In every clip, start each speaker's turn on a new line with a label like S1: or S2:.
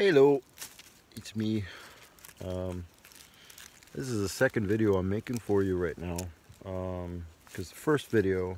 S1: Hello, it's me. Um, this is the second video I'm making for you right now. Because the first video,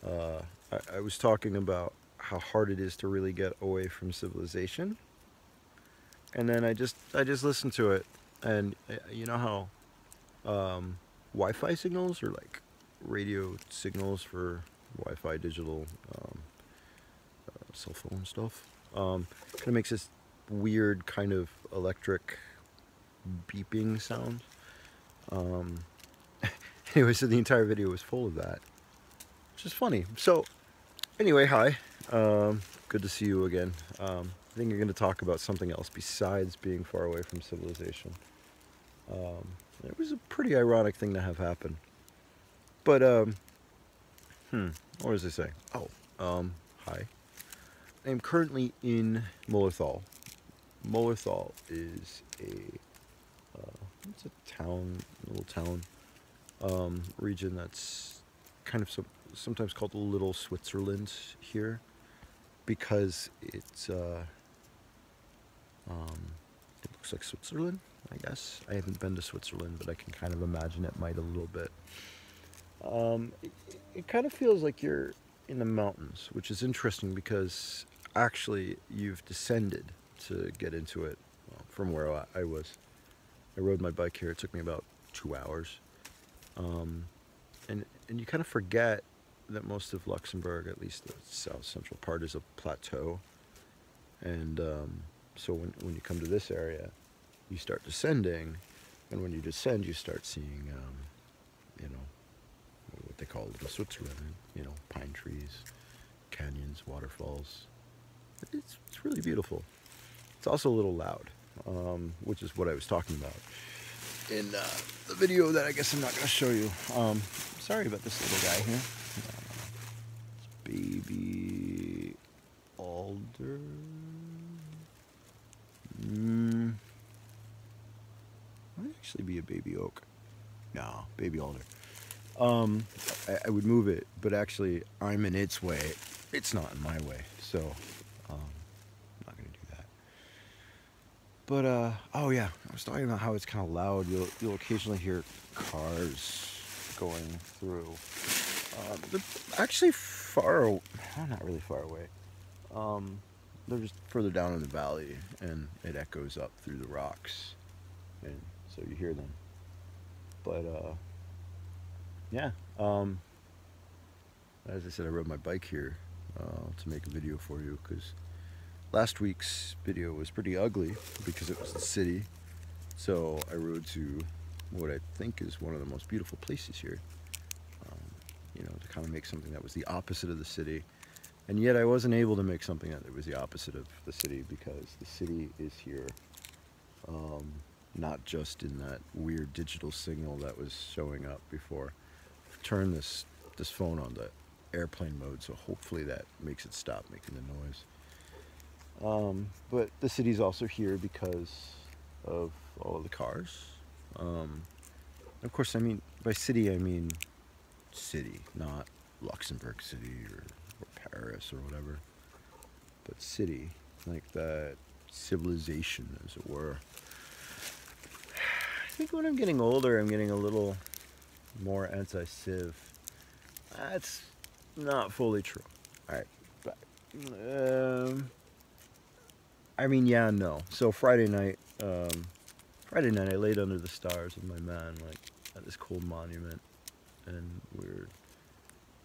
S1: I was talking about how hard it is to really get away from civilization, and then I just listened to it, and you know how Wi-Fi signals or like radio signals for Wi-Fi digital cell phone stuff kind of makes this weird kind of electric beeping sound. Um, anyway, so the entire video was full of that, which is funny. So anyway, hi. Good to see you again. I think you're going to talk about something else besides being far away from civilization. It was a pretty ironic thing to have happen. But, what was I saying? Oh, hi. I am currently in Mullerthal. Mullerthal is it's a town, little town, region that's kind of sometimes called Little Switzerland here, because it looks like Switzerland, I guess. I haven't been to Switzerland, but I can kind of imagine it might a little bit. It kind of feels like you're in the mountains, which is interesting because actually you've descended to get into it from where I was. I rode my bike here. It took me about 2 hours. And you kind of forget that most of Luxembourg, at least the south central part, is a plateau. And so when you come to this area, you start descending. And when you descend, you start seeing, you know, what they call Little Switzerland, you know, pine trees, canyons, waterfalls. It's really beautiful. It's also a little loud, which is what I was talking about in the video that I guess I'm not going to show you. Sorry about this little guy here. Baby alder. Might actually be a baby oak. No, baby alder. I would move it, but actually I'm in its way. It's not in my way, so I'm not going to do that. But oh yeah, I was talking about how it's kind of loud. You'll occasionally hear cars going through. They're actually not really far away. They're just further down in the valley, and it echoes up through the rocks, and so you hear them. But yeah, as I said, I rode my bike here to make a video for you, because last week's video was pretty ugly because it was the city. So I rode to what I think is one of the most beautiful places here, you know, to kind of make something that was the opposite of the city. And yet I wasn't able to make something that was the opposite of the city, because the city is here, not just in that weird digital signal that was showing up before. I've turned this phone on the airplane mode, so hopefully that makes it stop making the noise. But the city's also here because of all of the cars. Of course, I mean, by city, I mean city, not Luxembourg City or Paris or whatever, but city, like that civilization, as it were. I think when I'm getting older, I'm getting a little more anti-civ. That's not fully true. Alright, but I mean, yeah, no. So Friday night I laid under the stars with my man, like at this cool monument, and we were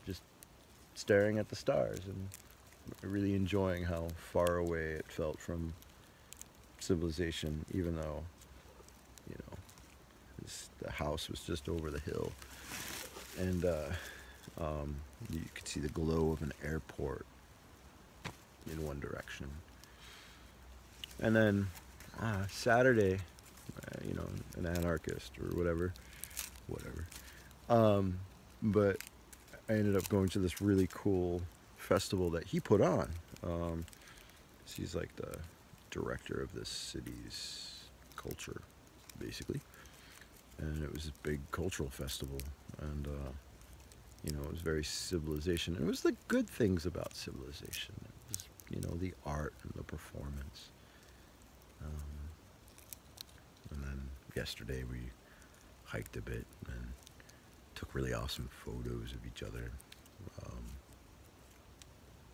S1: just staring at the stars and really enjoying how far away it felt from civilization, even though, you know, the house was just over the hill, and you could see the glow of an airport in one direction. And then Saturday, you know, an anarchist or whatever. But I ended up going to this really cool festival that he put on. He's like the director of this city's culture, basically. And it was a big cultural festival, and you know, it was very civilization. And it was the good things about civilization. It was, you know, the art and the performance. yesterday we hiked a bit and took really awesome photos of each other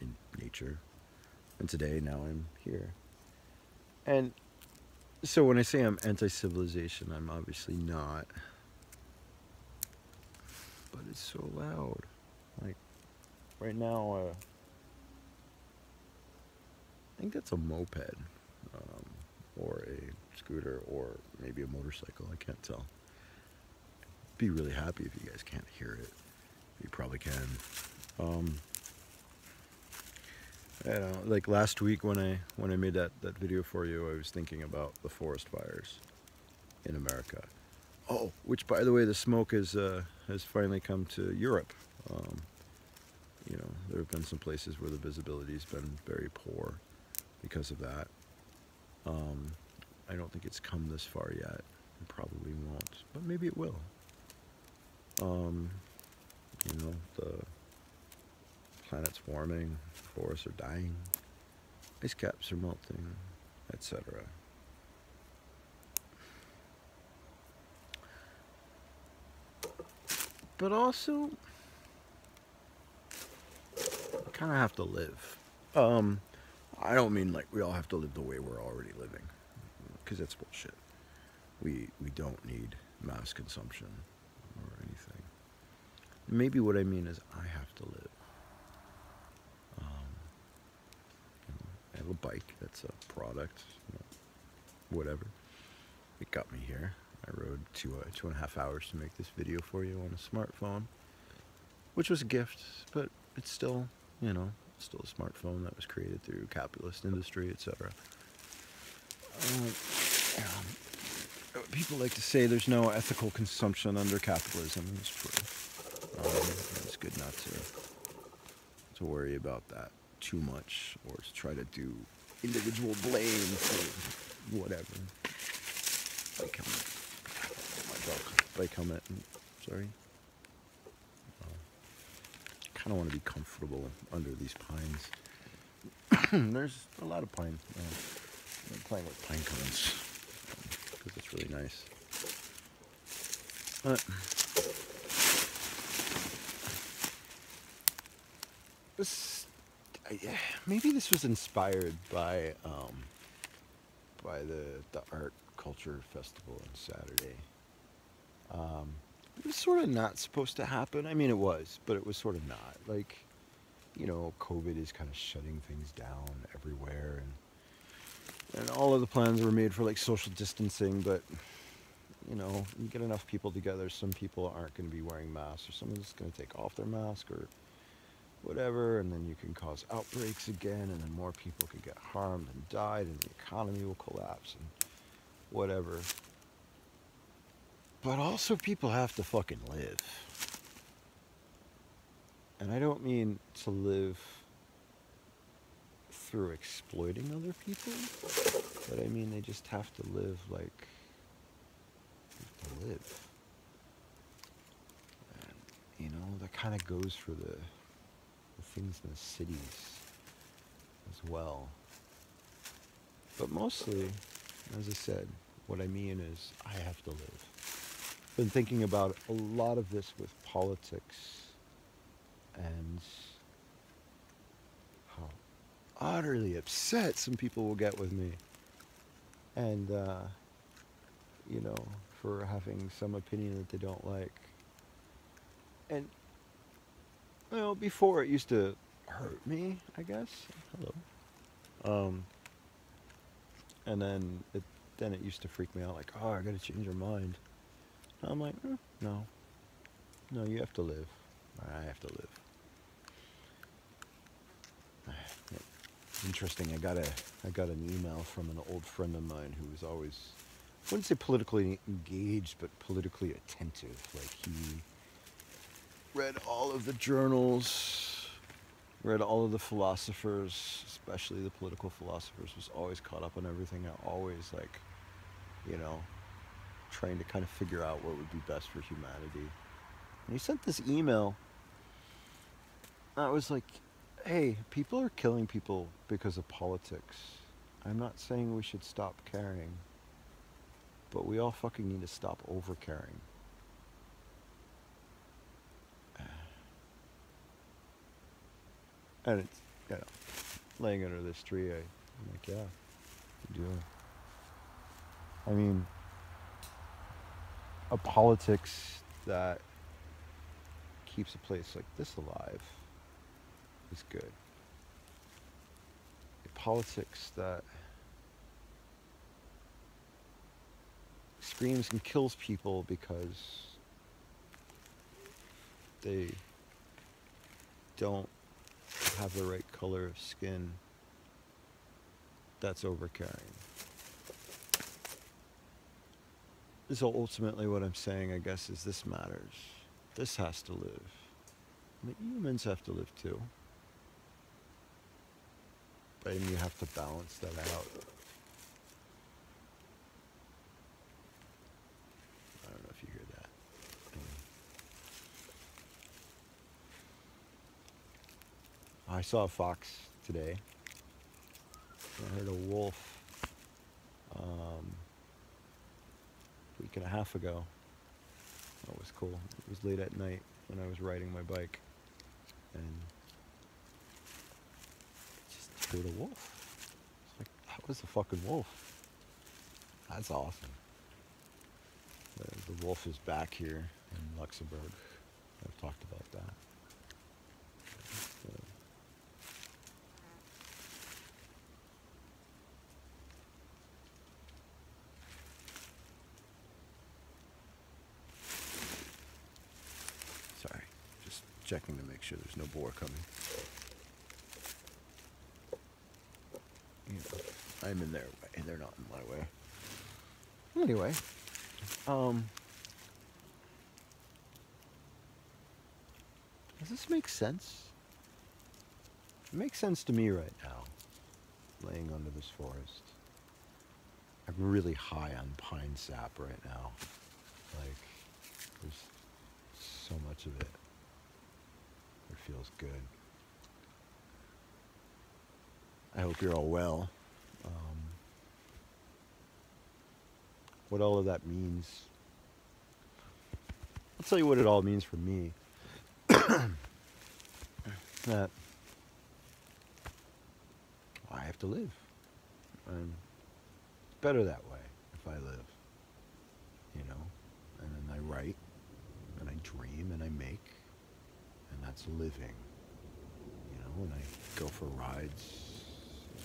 S1: in nature. And today, now I'm here. And so when I say I'm anti-civilization, I'm obviously not. But it's so loud. Like, right now, I think that's a moped. Or a scooter, or maybe a motorcycle, I can't tell. Be really happy if you guys can't hear it. You probably can. I don't know, like last week when I made that video for you, I was thinking about the forest fires in America. Oh, which by the way, the smoke has finally come to Europe. You know, there have been some places where the visibility's been very poor because of that. I don't think it's come this far yet. It probably won't, but maybe it will. You know, the planet's warming, forests are dying, ice caps are melting, etc. But also, you kind of have to live. I don't mean like we all have to live the way we're already living, because that's bullshit. We don't need mass consumption or anything. Maybe what I mean is I have to live. You know, I have a bike. That's a product. You know, whatever. It got me here. I rode 2.5 hours to make this video for you on a smartphone, which was a gift, but it's still, you know, still a smartphone that was created through capitalist industry, etc. People like to say there's no ethical consumption under capitalism. It's true. It's good not to worry about that too much, or to try to do individual blame for whatever. Bike helmet. Oh my dog. Bike helmet. Sorry. Kind of want to be comfortable under these pines. There's a lot of pine. I'm playing with pine cones because it's really nice. But maybe this was inspired by the art culture festival on Saturday. It was sort of not supposed to happen. I mean, it was, but it was sort of not. Like, you know, COVID is kind of shutting things down everywhere, and all of the plans were made for like social distancing, but you know, you get enough people together, some people aren't going to be wearing masks, or someone's going to take off their mask or whatever, and then you can cause outbreaks again, and then more people could get harmed and died, and the economy will collapse and whatever. But also people have to fucking live. And I don't mean to live through exploiting other people, but I mean they just have to live like to live. And, you know, that kind of goes for the things in the cities as well. But mostly, as I said, what I mean is I have to live. Been thinking about a lot of this with politics and how utterly upset some people will get with me, and you know, for having some opinion that they don't like. And you know, before it used to hurt me, I guess. Hello. And then it used to freak me out, like, oh, I gotta change your mind. And I'm like, no, you have to live. I have to live. Interesting. I got an email from an old friend of mine who was always, I wouldn't say politically engaged, but politically attentive. Like, he read all of the journals, read all of the philosophers, especially the political philosophers, was always caught up on everything. I always, like, you know, trying to kind of figure out what would be best for humanity. And he sent this email. I was like, hey, people are killing people because of politics. I'm not saying we should stop caring, But we all fucking need to stop over-caring. And it's, you know, laying under this tree, I'm like, yeah, you do. I mean, a politics that keeps a place like this alive is good. A politics that screams and kills people because they don't have the right color of skin, that's overcaring. So ultimately what I'm saying, I guess, is this matters. This has to live. The humans have to live too. But you have to balance that out. I don't know if you hear that. I saw a fox today. I heard a wolf a week and a half ago. That was cool. It was late at night when I was riding my bike, and just heard a wolf. It's like, that was a fucking wolf. That's awesome. The wolf is back here in Luxembourg. I've talked about that. Sorry, just checking to make sure there's no boar coming. You know, I'm in their way, and they're not in my way. Anyway, does this make sense? It makes sense to me right now, laying under this forest. I'm really high on pine sap right now. Like, there's so much of it. It feels good. I hope you're all well. What all of that means, I'll tell you what it all means for me. That I have to live. And it's better that way if I live. You know? And then I write, and I dream, and I make. And that's living. You know? And I go for rides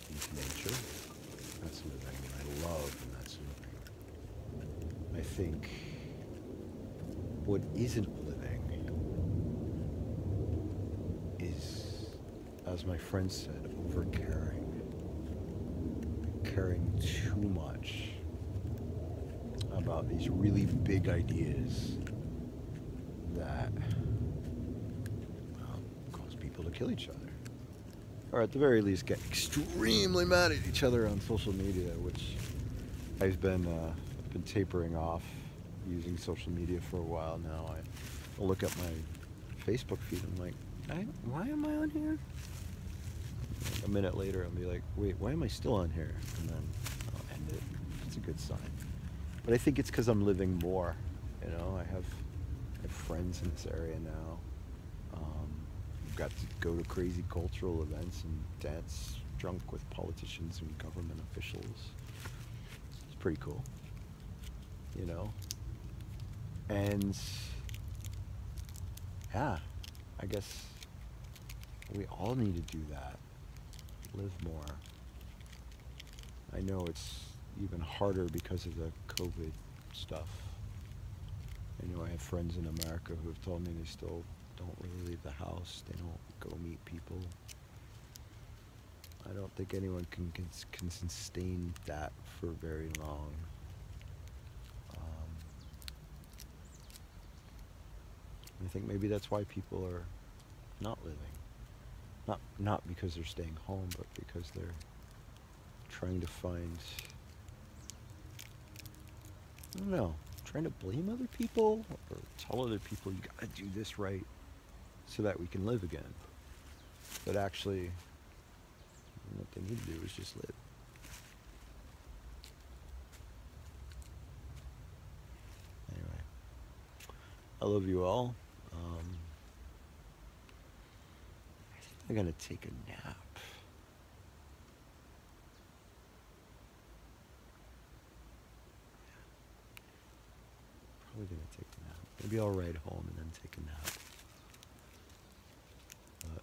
S1: into nature. That's living. And I love, and that's living. I think what isn't living is, as my friend said, over-caring. Caring too much about these really big ideas that cause people to kill each other. Or at the very least get extremely mad at each other on social media, which I've been tapering off using social media for a while now. I look at my Facebook feed, I'm like, why am I on here? A minute later I'll be like, wait, why am I still on here? And then I'll end it. It's a good sign. But I think it's because I'm living more. You know, I have friends in this area now. I've got to go to crazy cultural events and dance drunk with politicians and government officials. It's pretty cool. You know? And yeah, I guess we all need to do that. Live more. I know it's even harder because of the COVID stuff. I know I have friends in America who have told me they still don't really leave the house. They don't go meet people. I don't think anyone can sustain that for very long. I think maybe that's why people are not living. Not because they're staying home, but because they're trying to find, I don't know, trying to blame other people or tell other people you gotta do this right so that we can live again. But actually, what they need to do is just live. love you all. I think I'm gonna take a nap. Probably gonna take a nap. Maybe I'll ride home and then take a nap. But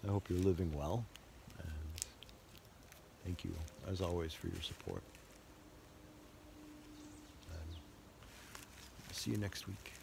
S1: I hope you're living well, and thank you, as always, for your support. And I'll see you next week.